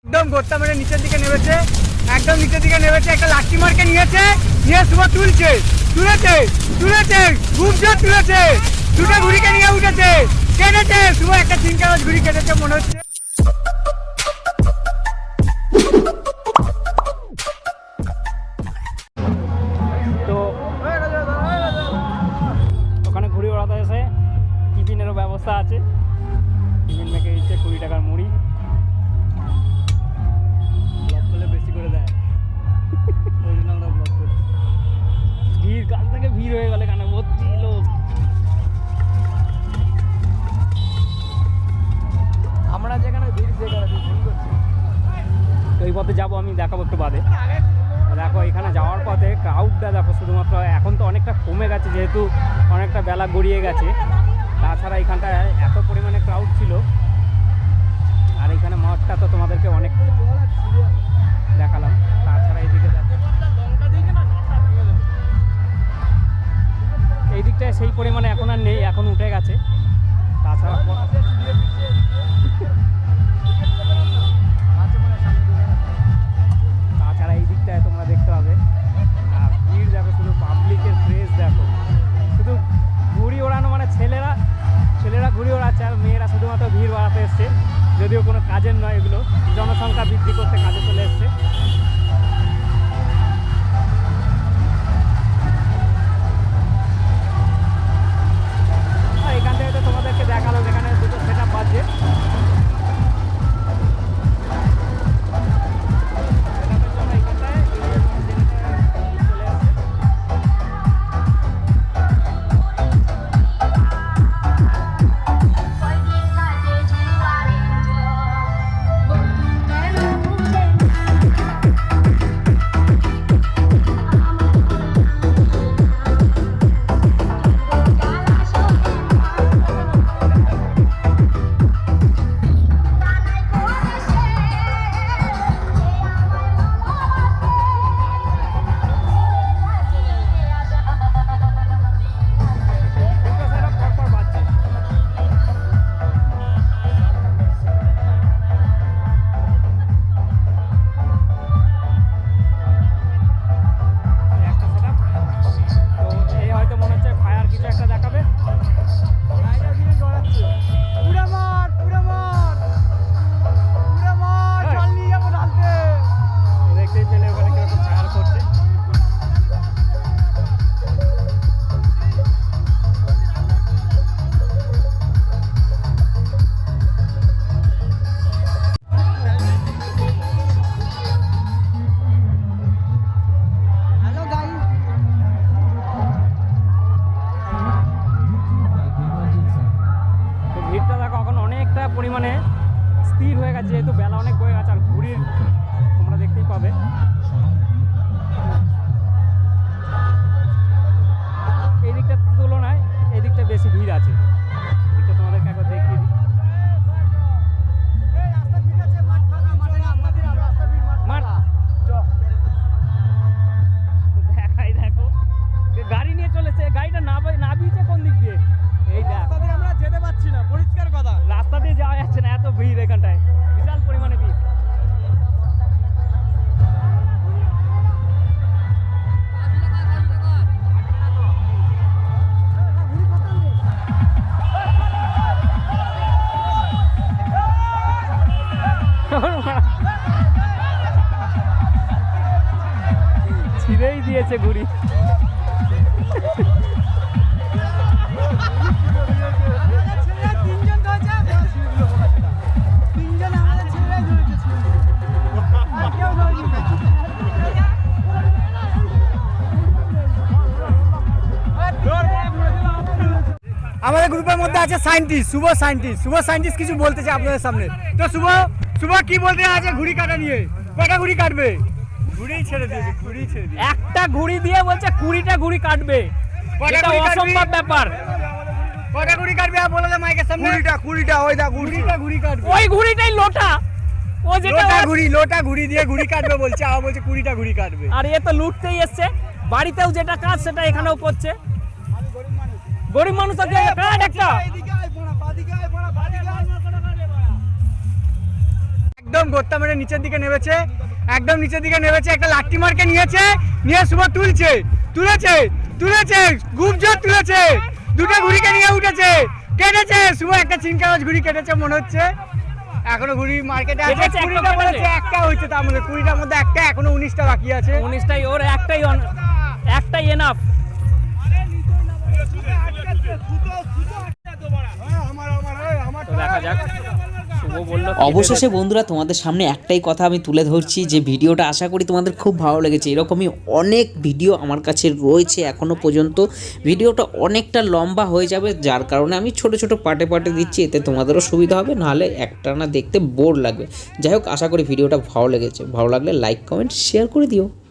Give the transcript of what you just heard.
একদম গোত্তা মেরে নিচের দিকে নেমেছে, একদম নিচের দিকে নেমেছে, একটা লাঠি মারকে নিয়েছে, নিয়ে শুভ তুলেছে খুব জোর তুলেছে, দুটো ঘুড়িকে নিয়ে উঠেছে, কেটেছে শুভ, একটা 3 কাগজ ঘুড়ি কেটেছে মনে হচ্ছে। তো ওখানে ঘুড়ি ওড়াতে এসে টিফিনেরও ব্যবস্থা আছে, টিফিন মেখে দিচ্ছে 20 টাকার মুড়ি, ব্লগ করলে বেশি করে দেয়, ওই জন্য আমরা ব্লগ করছি। ভিড় কাল থেকে ভিড় হয়ে গেলে কানে ভর্তি লোক। আমরা যেখানে ভিড় সেখানে ফোন করছি। তো এই পথে যাবো, আমি দেখাবো একটু বাদে। দেখো এখানে যাওয়ার পথে ক্রাউডটা দেখো, শুধুমাত্র এখন তো অনেকটা কমে গেছে যেহেতু অনেকটা বেলা গড়িয়ে গেছে, তাছাড়া এখানটায় এত পরিমাণে ক্রাউড ছিল। আর এখানে মঠটা তো তোমাদেরকে অনেক দেখালাম, তাছাড়া এইদিকে এই দিকটায় সেই পরিমাণে এখন আর নেই, এখন উঠে গেছে। তাছাড়া এই দিকটায় তোমরা দেখতে পাবে। আর ভিড় দেখো, শুধু পাবলিকের ক্রেজ দেখো, শুধু ঘুড়ি ওড়ানো মানে ছেলেরা ঘুড়ি ওড়াচ্ছে, আর মেয়েরা শুধুমাত্র ভিড় বাড়াতে এসছে, যদিও কোনো কাজের নয়, এগুলো জনসংখ্যা বৃদ্ধি করতে কাজে চলে এসছে। আর এখান থেকে তো তোমাদেরকে দেখালো যেখানে দুটো সেট আপ বাজছে, পরিমাণে স্থির হয়ে গেছে যেহেতু বেলা অনেক বয়ে গেছে। আর ঘুড়ির তোমরা দেখতেই পাবে, এই দিকটার তুলনায় এই দিকটা বেশি ভিড় আছে। এদিকটা তোমাদেরকে একবার দেখিয়ে দিই, দেখাই দেখো গাড়ি নিয়ে চলেছে, গাড়িটা নাবিয়েছে কোন দিক দিয়ে, এই দেখ আমরা যেতে পারছি না, পরিষ্কার কথা রাস্তা দিয়ে যাওয়া যাচ্ছে না, এত ভিড় এখানটায়, বিশাল পরিমাণে ভিড়। ছিঁড়েই দিয়েছে ঘুড়ি। আমাদের গ্রুপের মধ্যে আছে সায়েন্টিস্ট, শুভ সায়েন্টিস্ট কিছু বলতে চাই আপনাদের সামনে। তো শুভ কি বলতে আছে ঘুড়ি কাটা নিয়ে? কটা ঘুড়ি কাটবে? ঘুড়ি ছেড়ে দিয়েছে, একটা ঘুড়ি দিয়ে বলছে 20টা ঘুড়ি কাটবে, এটা অসম্ভব ব্যাপার। কটা ঘুড়ি কাটবে বলে দে মাইকের সামনে। 20টা ওই দা 20টা ঘুড়ি কাটবে, ওই ঘুড়িটাই লোটা, ও যেটা লোটা ঘুড়ি দিয়ে ঘুড়ি কাটবে বলছে, আর বলছে 20টা ঘুড়ি কাটবে। আর এ তো লুটতেই এসছে, বাড়িতেও যেটা কাজ সেটা এখানেও করছে। গরিব মানুষ আছে একটা একদম গোত্তা মেরে নিচের দিকে নেমেছে, একদম নিচের দিকে নেমেছে, একটা লাঠি মারকে নিয়েছে, নিয়ে শুভ তুলেছে খুব জোর তুলেছে, দুটো ঘুড়িকে নিয়ে উঠেছে, কেটেছে শুভ, একটা চিনকাগজ ঘুড়ি কেটেছে মনে হচ্ছে, এখনো ঘুড়ি মার্কেটে আছে, কেটেছে, একটা 20টা বলেছে, একটা হয়েছে, তার মধ্যে 20টার মধ্যে একটা, এখনো 19টা বাকি আছে। 19টাই ওর, একটাই এনাফ। তো দেখা যাক, শুভ বললো অবশেষে বন্ধুরা তোমাদের সামনে একটাই কথা আমি তুলে ধরছি যে ভিডিওটা আশা করি তোমাদের খুব ভালো লেগেছে। এরকমই অনেক ভিডিও আমার কাছে রয়েছে এখনও পর্যন্ত। ভিডিওটা অনেকটা লম্বা হয়ে যাবে, যার কারণে আমি ছোট ছোট পার্টে পার্টে দিচ্ছি, এতে তোমাদেরও সুবিধা হবে, নাহলে একটানা দেখতে বোর লাগবে। যাই হোক, আশা করি ভিডিওটা ভালো লেগেছে। ভালো লাগলে লাইক কমেন্ট শেয়ার করে দিও।